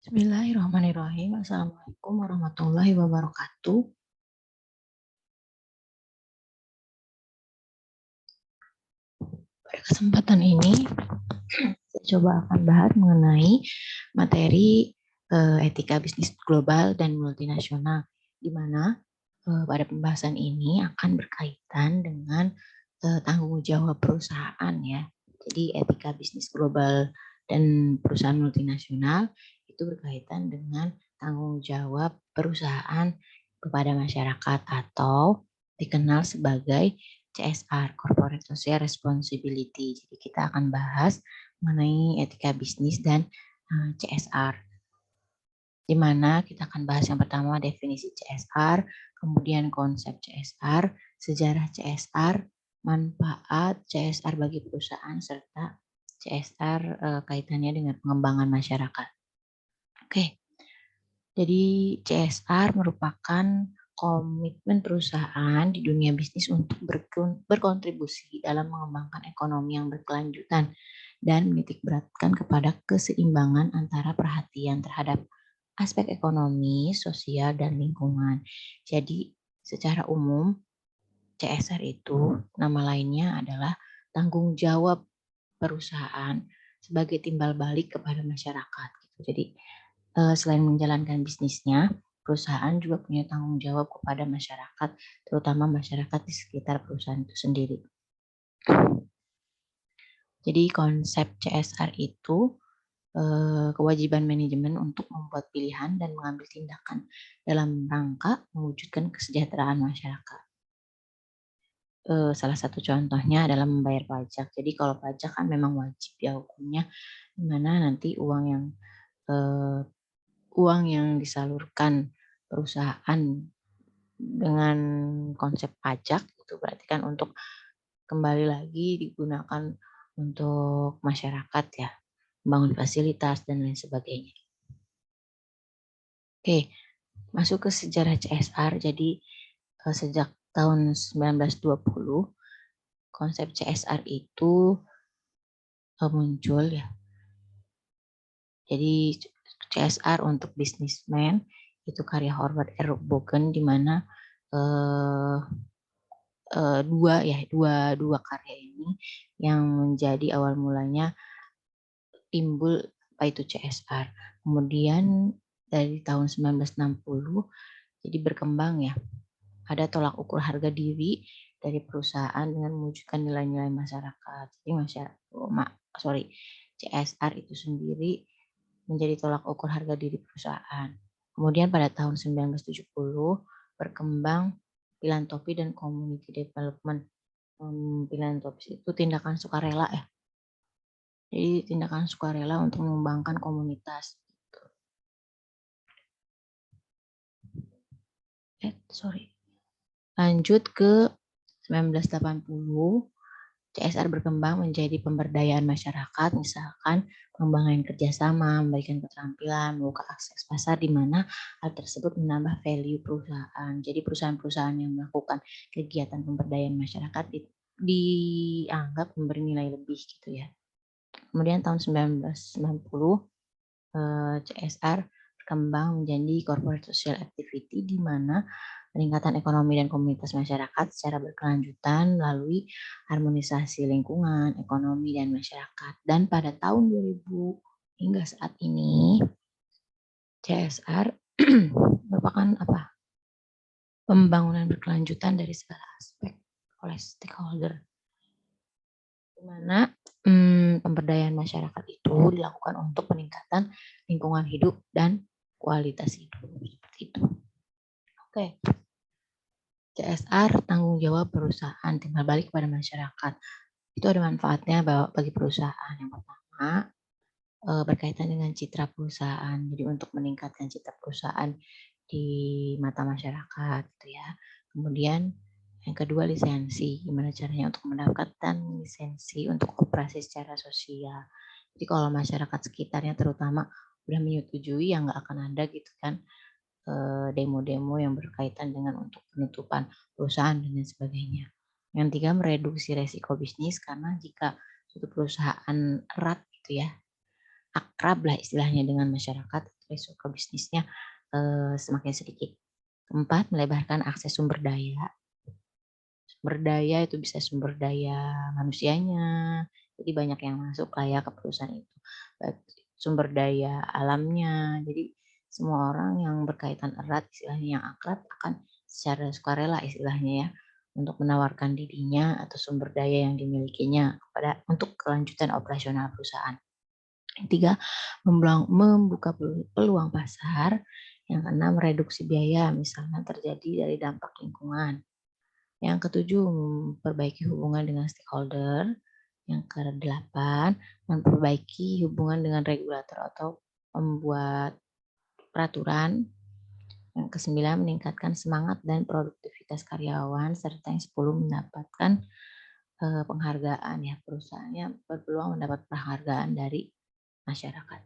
Bismillahirrahmanirrahim. Assalamualaikum warahmatullahi wabarakatuh. Pada kesempatan ini, saya coba akan bahas mengenai materi etika bisnis global dan multinasional, di mana pada pembahasan ini akan berkaitan dengan tanggung jawab perusahaan ya. Jadi etika bisnis global dan perusahaan multinasional itu berkaitan dengan tanggung jawab perusahaan kepada masyarakat atau dikenal sebagai CSR, Corporate Social Responsibility. Jadi kita akan bahas mengenai etika bisnis dan CSR. Di mana kita akan bahas yang pertama definisi CSR, kemudian konsep CSR, sejarah CSR, manfaat CSR bagi perusahaan, serta CSR kaitannya dengan pengembangan masyarakat. Oke, jadi CSR merupakan komitmen perusahaan di dunia bisnis untuk berkontribusi dalam mengembangkan ekonomi yang berkelanjutan dan menitik beratkan kepada keseimbangan antara perhatian terhadap aspek ekonomi, sosial, dan lingkungan. Jadi secara umum CSR itu nama lainnya adalah tanggung jawab perusahaan sebagai timbal balik kepada masyarakat. Jadi selain menjalankan bisnisnya, perusahaan juga punya tanggung jawab kepada masyarakat, terutama masyarakat di sekitar perusahaan itu sendiri. Jadi konsep CSR itu kewajiban manajemen untuk membuat pilihan dan mengambil tindakan dalam rangka mewujudkan kesejahteraan masyarakat. Salah satu contohnya adalah membayar pajak. Jadi kalau pajak kan memang wajib ya hukumnya, di mana nanti uang yang disalurkan perusahaan dengan konsep pajak itu berarti kan untuk kembali lagi digunakan untuk masyarakat ya, membangun fasilitas dan lain sebagainya. Oke, masuk ke sejarah CSR. Jadi sejak tahun 1920 konsep CSR itu muncul ya. Jadi CSR untuk bisnismen itu karya Howard R. Bogen, di mana dua karya ini yang menjadi awal mulanya timbul apa itu CSR. Kemudian dari tahun 1960 jadi berkembang ya. Ada tolak ukur harga diri dari perusahaan dengan mewujudkan nilai-nilai masyarakat. Jadi CSR itu sendiri menjadi tolak ukur harga diri perusahaan. Kemudian pada tahun 1970 berkembang filantropi dan community development. Filantropi itu tindakan sukarela ya. Jadi tindakan sukarela untuk mengembangkan komunitas. Lanjut ke 1980, CSR berkembang menjadi pemberdayaan masyarakat, misalkan pengembangan kerjasama, memberikan keterampilan, membuka akses pasar, di mana hal tersebut menambah value perusahaan. Jadi perusahaan-perusahaan yang melakukan kegiatan pemberdayaan masyarakat dianggap memberi nilai lebih gitu ya. Kemudian tahun 1990 CSR berkembang menjadi corporate social activity, di mana peningkatan ekonomi dan komunitas masyarakat secara berkelanjutan melalui harmonisasi lingkungan, ekonomi, dan masyarakat. Dan pada tahun 2000 hingga saat ini, CSR merupakan pembangunan berkelanjutan dari segala aspek oleh stakeholder, di mana pemberdayaan masyarakat itu dilakukan untuk peningkatan lingkungan hidup dan kualitas hidup, seperti itu. Oke. CSR tanggung jawab perusahaan timbal balik pada masyarakat. Itu ada manfaatnya bagi perusahaan. Yang pertama berkaitan dengan citra perusahaan. Jadi untuk meningkatkan citra perusahaan di mata masyarakat gitu ya. Kemudian yang kedua lisensi. Gimana caranya untuk mendapatkan lisensi untuk operasi secara sosial. Jadi kalau masyarakat sekitarnya terutama udah menyetujui, ya nggak akan ada gitu kan demo-demo yang berkaitan dengan untuk penutupan perusahaan dan lain sebagainya. Yang tiga, mereduksi resiko bisnis, karena jika suatu perusahaan erat gitu ya, akrab lah istilahnya dengan masyarakat, risiko bisnisnya semakin sedikit. Keempat, melebarkan akses sumber daya. Sumber daya itu bisa sumber daya manusianya, jadi banyak yang masuk lah ya ke perusahaan itu. Baik sumber daya alamnya, jadi semua orang yang berkaitan erat istilahnya yang akrab akan secara sukarela istilahnya ya untuk menawarkan dirinya atau sumber daya yang dimilikinya untuk kelanjutan operasional perusahaan. Yang tiga, membuka peluang pasar. Yang keenam, reduksi biaya misalnya terjadi dari dampak lingkungan. Yang ketujuh, memperbaiki hubungan dengan stakeholder. Yang kedelapan, memperbaiki hubungan dengan regulator atau membuat peraturan. Yang kesembilan, meningkatkan semangat dan produktivitas karyawan. Serta yang 10, mendapatkan penghargaan ya, perusahaannya berpeluang mendapat penghargaan dari masyarakat.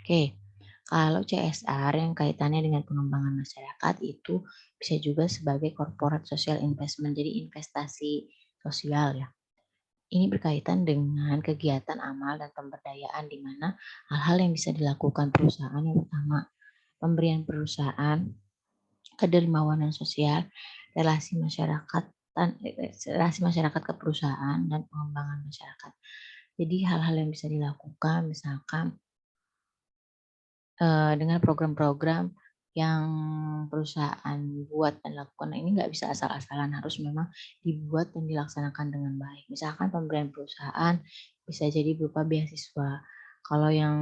Oke, kalau CSR yang kaitannya dengan pengembangan masyarakat itu bisa juga sebagai corporate social investment, jadi investasi sosial ya. Ini berkaitan dengan kegiatan amal dan pemberdayaan di mana hal-hal yang bisa dilakukan perusahaan yang pertama, pemberian perusahaan, kedermawanan sosial, relasi masyarakat ke perusahaan dan pengembangan masyarakat. Jadi hal-hal yang bisa dilakukan misalkan dengan program-program yang perusahaan buat dan lakukan. Nah, ini nggak bisa asal-asalan, harus memang dibuat dan dilaksanakan dengan baik. Misalkan pemberian perusahaan bisa jadi berupa beasiswa. Kalau yang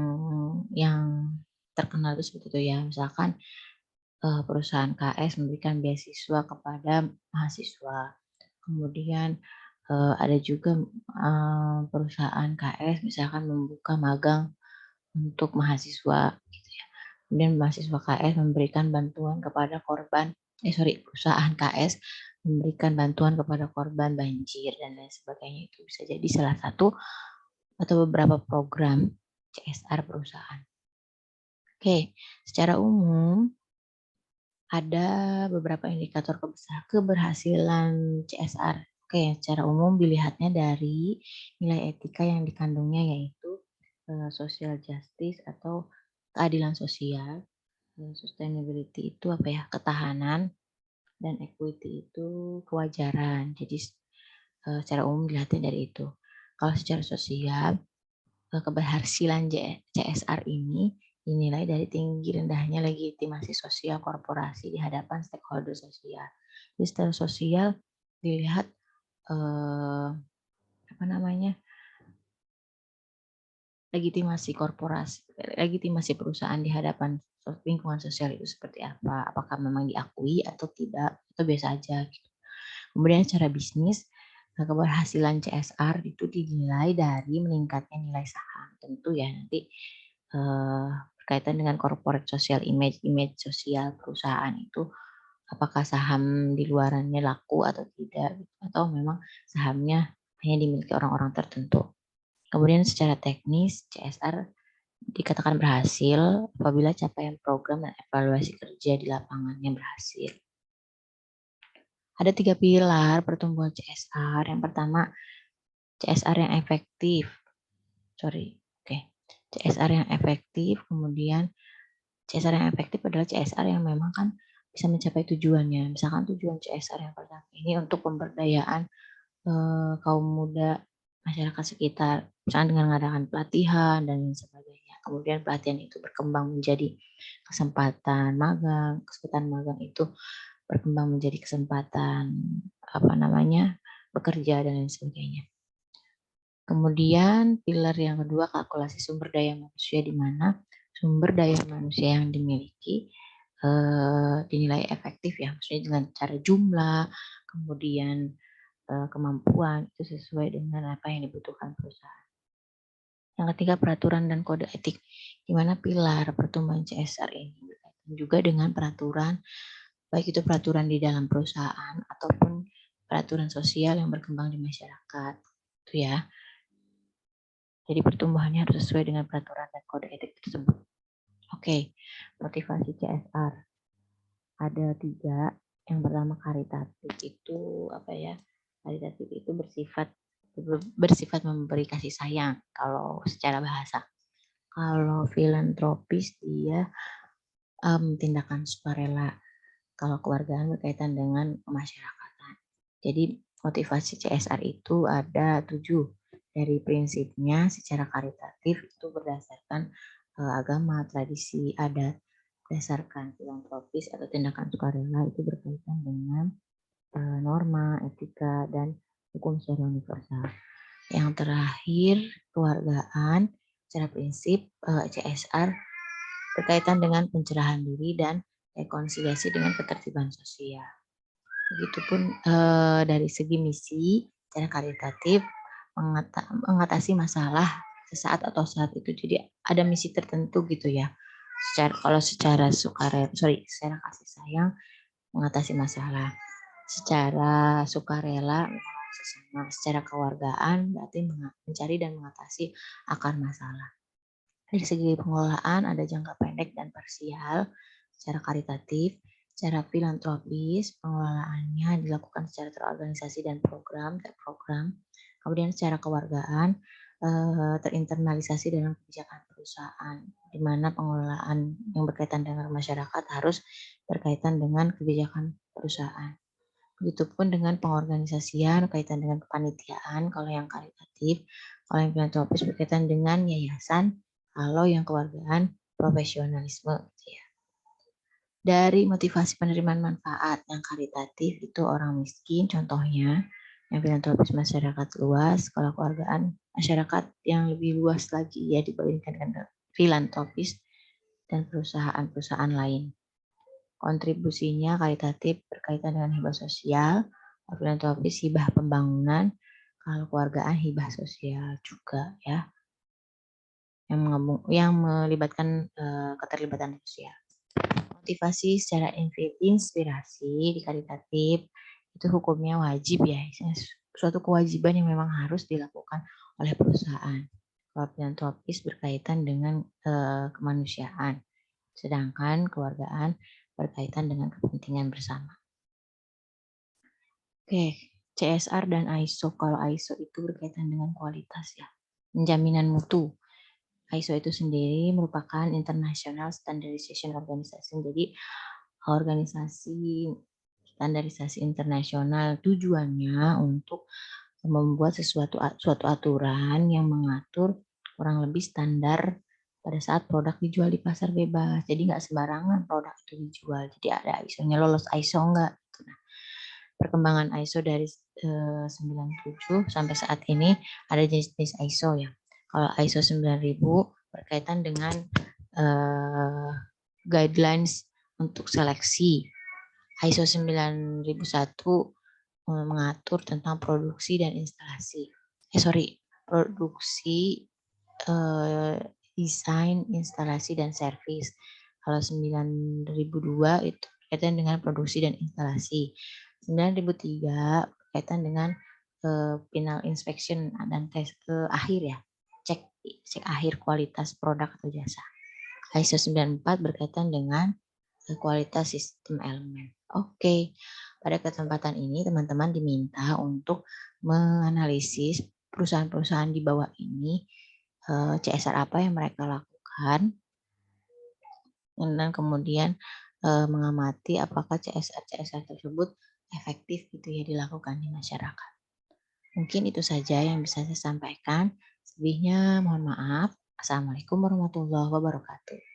terkenal itu seperti itu ya, misalkan perusahaan KS memberikan beasiswa kepada mahasiswa. Kemudian ada juga perusahaan KS misalkan membuka magang untuk mahasiswa gitu ya. Kemudian mahasiswa KS memberikan bantuan kepada perusahaan KS memberikan bantuan kepada korban banjir dan lain sebagainya. Itu bisa jadi salah satu atau beberapa program CSR perusahaan. Oke, secara umum ada beberapa indikator keberhasilan CSR. Oke, secara umum dilihatnya dari nilai etika yang dikandungnya yaitu social justice atau keadilan sosial. Sustainability itu apa ya? Ketahanan, dan equity itu kewajaran. Jadi secara umum dilihatnya dari itu. Kalau secara sosial, keberhasilan CSR ini dinilai dari tinggi rendahnya legitimasi sosial korporasi di hadapan stakeholder sosial. Jadi secara sosial dilihat legitimasi perusahaan di hadapan lingkungan sosial itu seperti apa, apakah memang diakui atau tidak, atau biasa aja gitu. Kemudian secara bisnis, keberhasilan CSR itu dinilai dari meningkatnya nilai saham. Tentu ya nanti berkaitan dengan corporate social image sosial perusahaan itu apakah saham di luarannya laku atau tidak, atau memang sahamnya hanya dimiliki orang-orang tertentu. Kemudian secara teknis, CSR dikatakan berhasil apabila capaian program dan evaluasi kerja di lapangannya berhasil. Ada 3 pilar pertumbuhan CSR. Yang pertama, CSR yang efektif. CSR yang efektif, kemudian CSR yang efektif adalah CSR yang memang kan bisa mencapai tujuannya. Misalkan tujuan CSR yang pertama ini untuk pemberdayaan kaum muda masyarakat sekitar, misalnya dengan mengadakan pelatihan dan lain sebagainya. Kemudian pelatihan itu berkembang menjadi kesempatan magang itu berkembang menjadi kesempatan bekerja dan lain sebagainya. Kemudian pilar yang kedua, kalkulasi sumber daya manusia, di mana sumber daya manusia yang dimiliki dinilai efektif ya, maksudnya dengan cara jumlah, kemudian kemampuan itu sesuai dengan apa yang dibutuhkan perusahaan. Yang ketiga, peraturan dan kode etik, di mana pilar pertumbuhan CSR ini berkaitan juga dengan peraturan, baik itu peraturan di dalam perusahaan ataupun peraturan sosial yang berkembang di masyarakat, itu ya. Jadi pertumbuhannya harus sesuai dengan peraturan dan kode etik tersebut. Oke, motivasi CSR ada 3. Yang pertama karitatif itu apa ya? Karitatif itu bersifat memberi kasih sayang kalau secara bahasa. Kalau filantropis dia tindakan sukarela. Kalau keluargaan berkaitan dengan pemasyarakatan. Jadi motivasi CSR itu ada 7. Dari prinsipnya secara karitatif itu berdasarkan agama, tradisi, adat, berdasarkan filantropis atau tindakan sukarela itu berkaitan dengan norma, etika, dan hukum secara universal. Yang terakhir, keluargaan secara prinsip CSR berkaitan dengan pencerahan diri dan rekonsiliasi dengan ketertiban sosial. Begitupun dari segi misi, secara karitatif mengatasi masalah sesaat atau saat itu. Jadi ada misi tertentu gitu ya. Kalau secara secara kasih sayang mengatasi masalah. Secara sukarela menolong sesama. Secara keluargaan berarti mencari dan mengatasi akar masalah. Dari segi pengelolaan ada jangka pendek dan parsial, secara karitatif, secara filantropis, pengelolaannya dilakukan secara terorganisasi dan terprogram. Kemudian secara keluargaan, terinternalisasi dalam kebijakan perusahaan, di mana pengelolaan yang berkaitan dengan masyarakat harus berkaitan dengan kebijakan perusahaan. Begitupun dengan pengorganisasian kaitan dengan kepanitiaan, kalau yang karitatif, kalau yang filantropis berkaitan dengan yayasan, kalau yang keluargaan profesionalisme gitu ya. Dari motivasi penerimaan manfaat yang karitatif itu orang miskin contohnya, yang filantropis masyarakat luas, kalau keluargaan masyarakat yang lebih luas lagi ya dibandingkan dengan filantropis dan perusahaan-perusahaan lain. Kontribusinya karitatif berkaitan dengan hibah sosial, filantropis hibah pembangunan, kalau keluargaan hibah sosial juga ya, yang melibatkan keterlibatan sosial. Motivasi secara inspirasi di karitatif itu hukumnya wajib ya, suatu kewajiban yang memang harus dilakukan oleh perusahaan. Kalau filantropis berkaitan dengan kemanusiaan, sedangkan keluargaan berkaitan dengan kepentingan bersama. Oke, CSR dan ISO. Kalau ISO itu berkaitan dengan kualitas ya, penjaminan mutu. ISO itu sendiri merupakan International Standardization Organization. Jadi organisasi standarisasi internasional tujuannya untuk membuat suatu aturan yang mengatur kurang lebih standar pada saat produk dijual di pasar bebas. Jadi nggak sembarangan produk itu dijual. Jadi ada ISO-nya, lolos ISO enggak. Nah, perkembangan ISO dari 97 sampai saat ini ada jenis-jenis ISO ya. Kalau ISO 9000 berkaitan dengan guidelines untuk seleksi. ISO 9001 mengatur tentang produksi dan instalasi. Produksi, desain, instalasi, dan servis. Kalau 9002 itu berkaitan dengan produksi dan instalasi. 9003 berkaitan dengan final inspection dan tes akhir ya, cek akhir kualitas produk atau jasa. ISO 94 berkaitan dengan kualitas sistem elemen. Oke, pada kesempatan ini teman-teman diminta untuk menganalisis perusahaan-perusahaan di bawah ini, CSR apa yang mereka lakukan, dan kemudian mengamati apakah CSR tersebut efektif gitu ya dilakukan di masyarakat. Mungkin itu saja yang bisa saya sampaikan. Selebihnya mohon maaf. Assalamualaikum warahmatullahi wabarakatuh.